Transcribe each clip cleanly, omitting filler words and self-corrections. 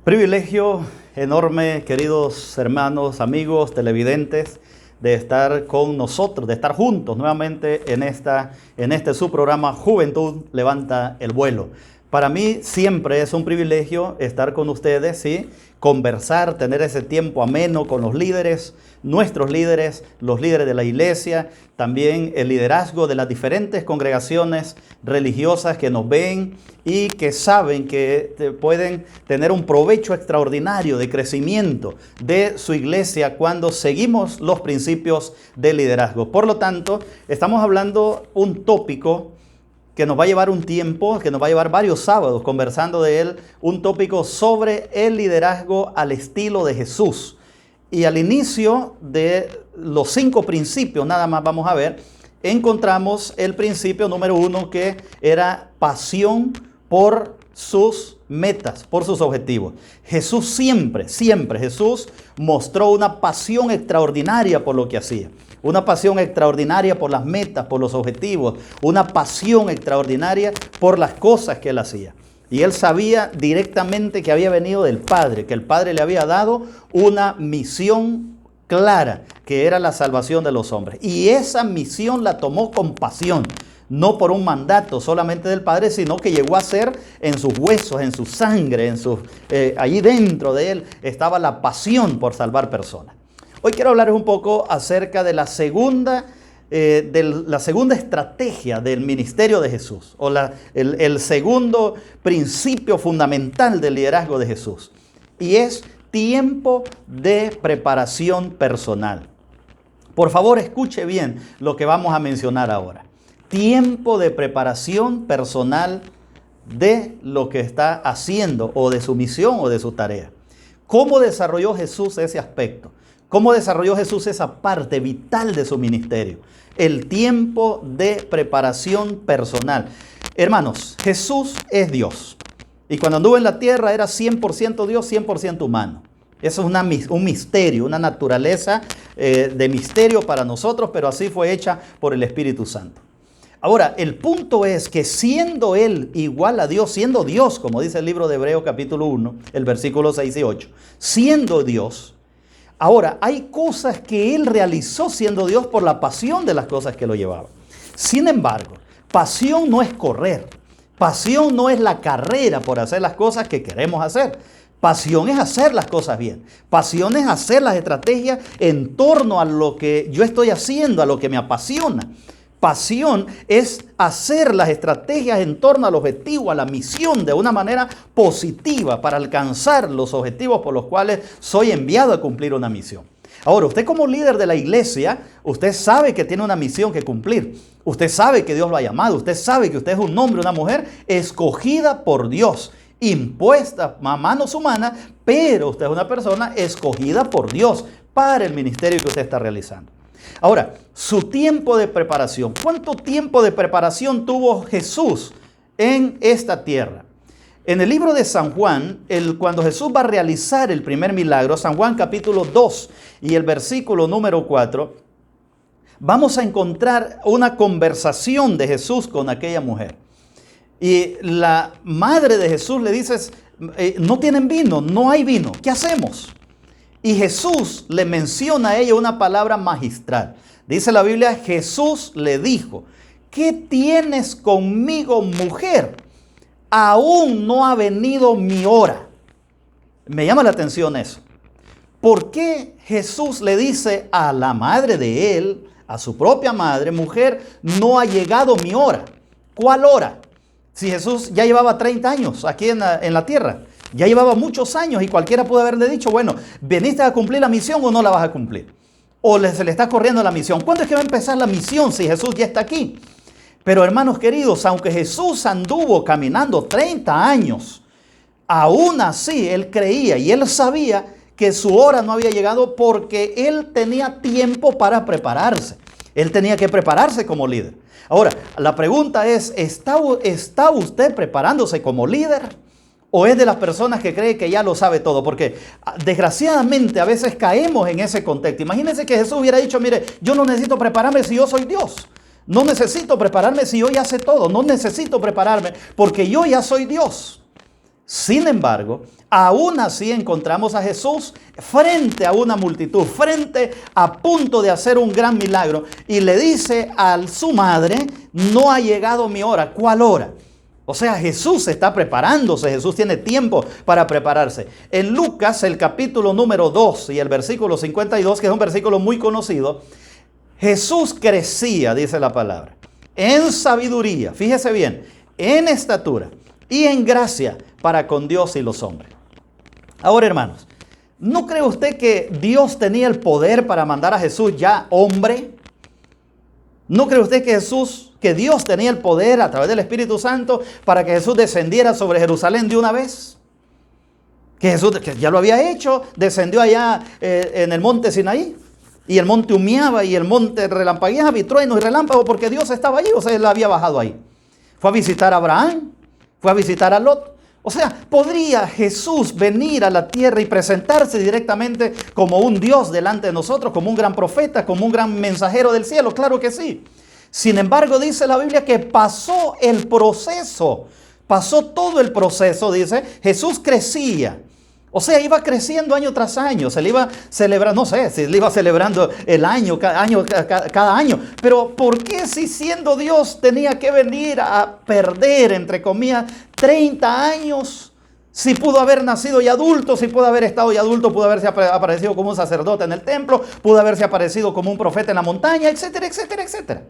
Privilegio enorme, queridos hermanos, amigos, televidentes, de estar con nosotros, de estar juntos nuevamente en este su programa Juventud Levanta el Vuelo. Para mí siempre es un privilegio estar con ustedes, ¿sí? Conversar, tener ese tiempo ameno con los líderes, nuestros líderes, los líderes de la iglesia, también el liderazgo de las diferentes congregaciones religiosas que nos ven y que saben que pueden tener un provecho extraordinario de crecimiento de su iglesia cuando seguimos los principios de liderazgo. Por lo tanto, estamos hablando un tópico que nos va a llevar un tiempo, que nos va a llevar varios sábados conversando de él, un tópico sobre el liderazgo al estilo de Jesús. Y al inicio de los 5 principios, nada más vamos a ver, encontramos el principio número 1, que era pasión por sus metas, por sus objetivos. Jesús siempre Jesús mostró una pasión extraordinaria por lo que hacía. Una pasión extraordinaria por las metas, por los objetivos. Una pasión extraordinaria por las cosas que él hacía. Y él sabía directamente que había venido del Padre, que el Padre le había dado una misión clara, que era la salvación de los hombres. Y esa misión la tomó con pasión. No por un mandato solamente del Padre, sino que llegó a ser en sus huesos, en su sangre, allí dentro de él estaba la pasión por salvar personas. Hoy quiero hablarles un poco acerca de la segunda estrategia del ministerio de Jesús, o el segundo principio fundamental del liderazgo de Jesús, y es tiempo de preparación personal. Por favor, escuche bien lo que vamos a mencionar ahora. Tiempo de preparación personal de lo que está haciendo, o de su misión, o de su tarea. ¿Cómo desarrolló Jesús ese aspecto? ¿Cómo desarrolló Jesús esa parte vital de su ministerio? El tiempo de preparación personal. Hermanos, Jesús es Dios. Y cuando anduvo en la tierra era 100% Dios, 100% humano. Eso es un misterio, una naturaleza de misterio para nosotros, pero así fue hecha por el Espíritu Santo. Ahora, el punto es que siendo Él igual a Dios, siendo Dios, como dice el libro de Hebreos capítulo 1, el versículo 6 y 8, siendo Dios, ahora hay cosas que Él realizó siendo Dios por la pasión de las cosas que lo llevaban. Sin embargo, pasión no es correr, pasión no es la carrera por hacer las cosas que queremos hacer. Pasión es hacer las cosas bien. Pasión es hacer las estrategias en torno a lo que yo estoy haciendo, a lo que me apasiona. Pasión es hacer las estrategias en torno al objetivo, a la misión, de una manera positiva para alcanzar los objetivos por los cuales soy enviado a cumplir una misión. Ahora, usted como líder de la iglesia, usted sabe que tiene una misión que cumplir. Usted sabe que Dios lo ha llamado. Usted sabe que usted es un hombre, una mujer escogida por Dios, impuesta a manos humanas, pero usted es una persona escogida por Dios para el ministerio que usted está realizando. Ahora, su tiempo de preparación. ¿Cuánto tiempo de preparación tuvo Jesús en esta tierra? En el libro de San Juan, cuando Jesús va a realizar el primer milagro, San Juan capítulo 2 y el versículo número 4, vamos a encontrar una conversación de Jesús con aquella mujer. Y la madre de Jesús le dice, no tienen vino, no hay vino, ¿qué hacemos? Y Jesús le menciona a ella una palabra magistral. Dice la Biblia, Jesús le dijo, ¿qué tienes conmigo, mujer? Aún no ha venido mi hora. Me llama la atención eso. ¿Por qué Jesús le dice a la madre de él, a su propia madre, mujer, no ha llegado mi hora? ¿Cuál hora? Si Jesús ya llevaba 30 años aquí en la tierra. Ya llevaba muchos años y cualquiera puede haberle dicho, bueno, ¿veniste a cumplir la misión o no la vas a cumplir? O se le está corriendo la misión. ¿Cuándo es que va a empezar la misión si Jesús ya está aquí? Pero hermanos queridos, aunque Jesús anduvo caminando 30 años, aún así él creía y él sabía que su hora no había llegado porque él tenía tiempo para prepararse. Él tenía que prepararse como líder. Ahora, la pregunta es, ¿está usted preparándose como líder? ¿O es de las personas que cree que ya lo sabe todo? Porque desgraciadamente a veces caemos en ese contexto. Imagínense que Jesús hubiera dicho, mire, yo no necesito prepararme si yo soy Dios. No necesito prepararme si yo ya sé todo. No necesito prepararme porque yo ya soy Dios. Sin embargo, aún así encontramos a Jesús frente a una multitud, frente a punto de hacer un gran milagro. Y le dice a su madre, no ha llegado mi hora. ¿Cuál hora? O sea, Jesús está preparándose, Jesús tiene tiempo para prepararse. En Lucas, el capítulo número 2 y el versículo 52, que es un versículo muy conocido, Jesús crecía, dice la palabra, en sabiduría, fíjese bien, en estatura y en gracia para con Dios y los hombres. Ahora, hermanos, ¿no cree usted que Dios tenía el poder para mandar a Jesús ya hombre? ¿No cree usted que Dios tenía el poder a través del Espíritu Santo para que Jesús descendiera sobre Jerusalén de una vez? Que Jesús, que ya lo había hecho, descendió allá en el monte Sinaí. Y el monte humeaba y el monte relampagueaba y trueno y relámpago porque Dios estaba allí. O sea, Él había bajado ahí. Fue a visitar a Abraham, fue a visitar a Lot. O sea, ¿podría Jesús venir a la tierra y presentarse directamente como un Dios delante de nosotros, como un gran profeta, como un gran mensajero del cielo? Claro que sí. Sin embargo, dice la Biblia que pasó el proceso, pasó todo el proceso, dice, Jesús crecía. O sea, iba creciendo año tras año, se le iba celebrando, no sé, se le iba celebrando el año, cada año. Pero ¿por qué si siendo Dios tenía que venir a perder, entre comillas, 30 años? Si pudo haber nacido ya adulto, si pudo haber estado ya adulto, pudo haberse aparecido como un sacerdote en el templo, pudo haberse aparecido como un profeta en la montaña, etcétera, etcétera, etcétera.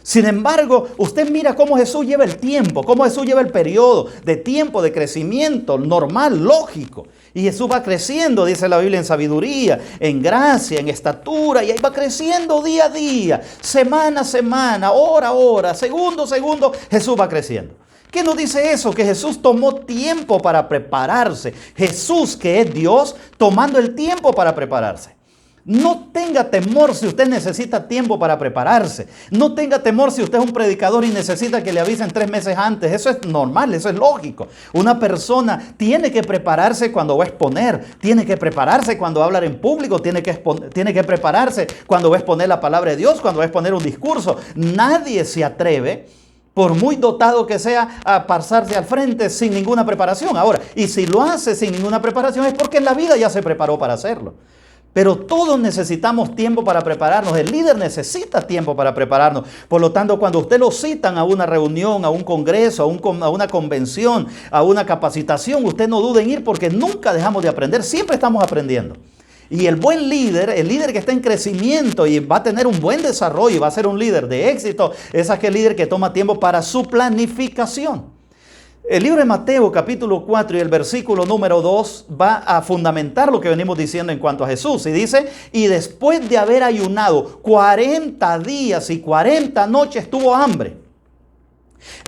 Sin embargo, usted mira cómo Jesús lleva el tiempo, cómo Jesús lleva el periodo de tiempo de crecimiento normal, lógico. Y Jesús va creciendo, dice la Biblia, en sabiduría, en gracia, en estatura, y ahí va creciendo día a día, semana a semana, hora a hora, segundo a segundo, Jesús va creciendo. ¿Qué nos dice eso? Que Jesús tomó tiempo para prepararse. Jesús, que es Dios, tomando el tiempo para prepararse. No tenga temor si usted necesita tiempo para prepararse. No tenga temor si usted es un predicador y necesita que le avisen 3 meses antes. Eso es normal, eso es lógico. Una persona tiene que prepararse cuando va a exponer. Tiene que prepararse cuando va a hablar en público. Tiene que prepararse cuando va a exponer la palabra de Dios, cuando va a exponer un discurso. Nadie se atreve, por muy dotado que sea, a pasarse al frente sin ninguna preparación. Ahora, y si lo hace sin ninguna preparación es porque en la vida ya se preparó para hacerlo. Pero todos necesitamos tiempo para prepararnos. El líder necesita tiempo para prepararnos. Por lo tanto, cuando usted lo citan a una reunión, a un congreso, a una convención, a una capacitación, usted no dude en ir porque nunca dejamos de aprender. Siempre estamos aprendiendo. Y el buen líder, el líder que está en crecimiento y va a tener un buen desarrollo y va a ser un líder de éxito, es aquel líder que toma tiempo para su planificación. El libro de Mateo capítulo 4 y el versículo número 2 va a fundamentar lo que venimos diciendo en cuanto a Jesús. Y dice, y después de haber ayunado 40 días y 40 noches tuvo hambre.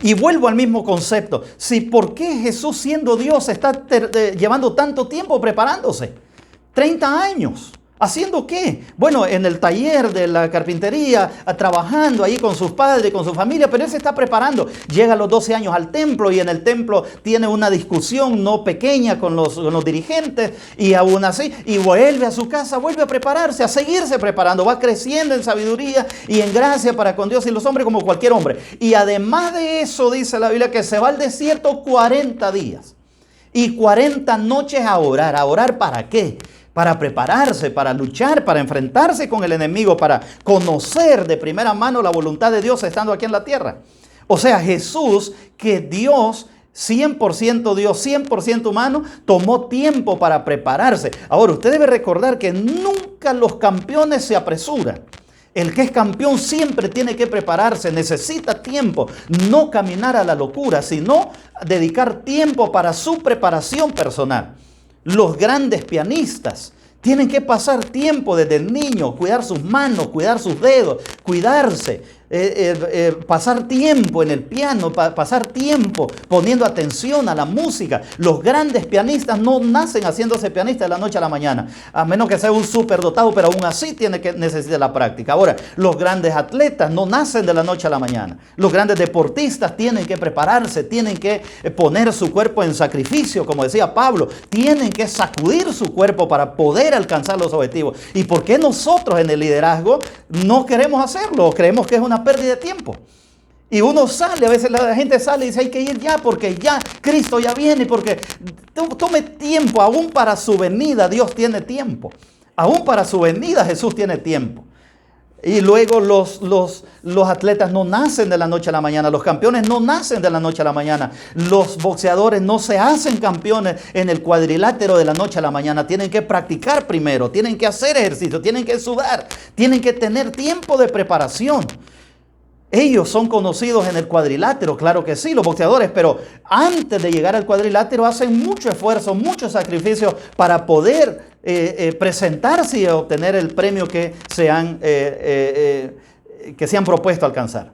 Y vuelvo al mismo concepto. ¿Por qué Jesús siendo Dios está llevando tanto tiempo preparándose? 30 años. ¿Haciendo qué? Bueno, en el taller de la carpintería, trabajando ahí con sus padres, con su familia, pero él se está preparando. Llega a los 12 años al templo y en el templo tiene una discusión no pequeña con los dirigentes y aún así, y vuelve a su casa, vuelve a prepararse, a seguirse preparando, va creciendo en sabiduría y en gracia para con Dios y los hombres como cualquier hombre. Y además de eso, dice la Biblia que se va al desierto 40 días y 40 noches a orar. ¿A orar para qué? Para prepararse, para luchar, para enfrentarse con el enemigo, para conocer de primera mano la voluntad de Dios estando aquí en la tierra. O sea, Jesús, que Dios, 100% Dios, 100% humano, tomó tiempo para prepararse. Ahora, usted debe recordar que nunca los campeones se apresuran. El que es campeón siempre tiene que prepararse, necesita tiempo, no caminar a la locura, sino dedicar tiempo para su preparación personal. Los grandes pianistas tienen que pasar tiempo desde el niño, cuidar sus manos, cuidar sus dedos, cuidarse, pasar tiempo en el piano, pasar tiempo poniendo atención a la música. Los grandes pianistas no nacen haciéndose pianista de la noche a la mañana, a menos que sea un superdotado, pero aún así necesita la práctica. Ahora, los grandes atletas no nacen de la noche a la mañana. Los grandes deportistas tienen que prepararse, tienen que poner su cuerpo en sacrificio, como decía Pablo, tienen que sacudir su cuerpo para poder alcanzar los objetivos. ¿Y por qué nosotros en el liderazgo no queremos hacerlo? Creemos que es una pérdida de tiempo. Y uno sale, a veces la gente sale y dice hay que ir ya porque ya Cristo ya viene, porque tome tiempo, aún para su venida Dios tiene tiempo. Aún para su venida Jesús tiene tiempo. Y luego los atletas no nacen de la noche a la mañana, los campeones no nacen de la noche a la mañana, los boxeadores no se hacen campeones en el cuadrilátero de la noche a la mañana, tienen que practicar primero, tienen que hacer ejercicio, tienen que sudar, tienen que tener tiempo de preparación. Ellos son conocidos en el cuadrilátero, claro que sí, los boxeadores, pero antes de llegar al cuadrilátero hacen mucho esfuerzo, mucho sacrificio para poder presentarse y obtener el premio que se han propuesto alcanzar.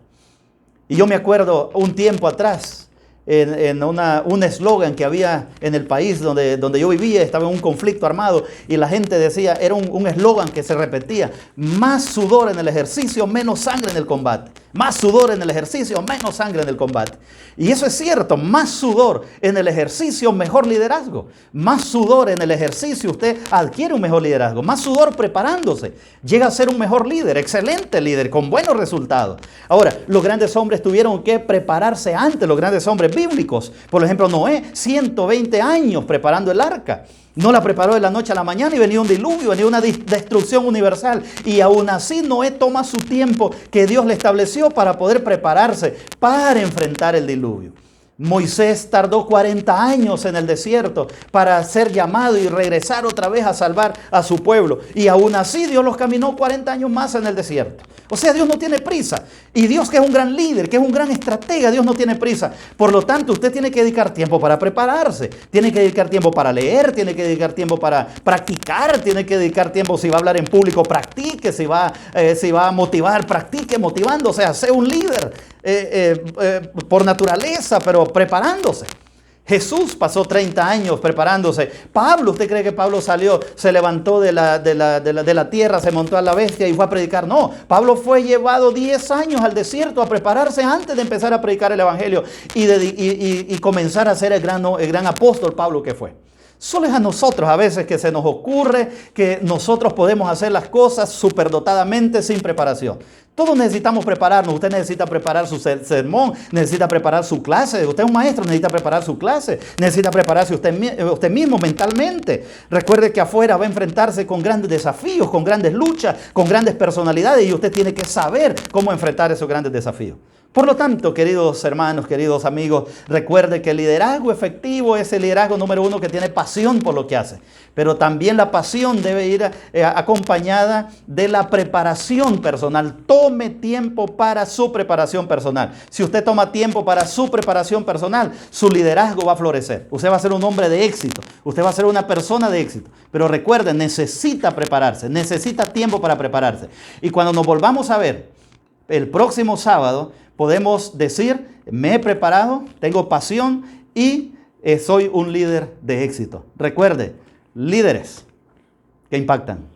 Y yo me acuerdo un tiempo atrás, en un eslogan que había en el país donde yo vivía, estaba en un conflicto armado y la gente decía, era un eslogan que se repetía: más sudor en el ejercicio, menos sangre en el combate. Más sudor en el ejercicio, menos sangre en el combate. Y eso es cierto, más sudor en el ejercicio, mejor liderazgo. Más sudor en el ejercicio, usted adquiere un mejor liderazgo. Más sudor preparándose, llega a ser un mejor líder, excelente líder, con buenos resultados. Ahora, los grandes hombres tuvieron que prepararse antes, los grandes hombres bíblicos. Por ejemplo, Noé, 120 años preparando el arca. No la preparó de la noche a la mañana y venía un diluvio, venía una destrucción universal. Y aún así Noé toma su tiempo que Dios le estableció para poder prepararse para enfrentar el diluvio. Moisés tardó 40 años en el desierto para ser llamado y regresar otra vez a salvar a su pueblo. Y aún así Dios los caminó 40 años más en el desierto. O sea, Dios no tiene prisa. Y Dios, que es un gran líder, que es un gran estratega, Dios no tiene prisa. Por lo tanto, usted tiene que dedicar tiempo para prepararse. Tiene que dedicar tiempo para leer, tiene que dedicar tiempo para practicar, tiene que dedicar tiempo, si va a hablar en público, practique, si va a motivar, practique motivando. O sea, sea un líder por naturaleza, pero preparándose. Jesús pasó 30 años preparándose. Pablo, ¿usted cree que Pablo salió, se levantó de la tierra, se montó a la bestia y fue a predicar? No, Pablo fue llevado 10 años al desierto a prepararse antes de empezar a predicar el evangelio y comenzar a ser el gran apóstol Pablo que fue. Solo es a nosotros a veces que se nos ocurre que nosotros podemos hacer las cosas superdotadamente sin preparación. Todos necesitamos prepararnos. Usted necesita preparar su sermón, necesita preparar su clase. Usted es un maestro, necesita preparar su clase. Necesita prepararse usted mismo mentalmente. Recuerde que afuera va a enfrentarse con grandes desafíos, con grandes luchas, con grandes personalidades y usted tiene que saber cómo enfrentar esos grandes desafíos. Por lo tanto, queridos hermanos, queridos amigos, recuerde que el liderazgo efectivo es el liderazgo número uno que tiene pasión por lo que hace. Pero también la pasión debe ir acompañada de la preparación personal. Tome tiempo para su preparación personal. Si usted toma tiempo para su preparación personal, su liderazgo va a florecer. Usted va a ser un hombre de éxito. Usted va a ser una persona de éxito. Pero recuerde, necesita prepararse. Necesita tiempo para prepararse. Y cuando nos volvamos a ver el próximo sábado, podemos decir, me he preparado, tengo pasión y soy un líder de éxito. Recuerde, líderes que impactan.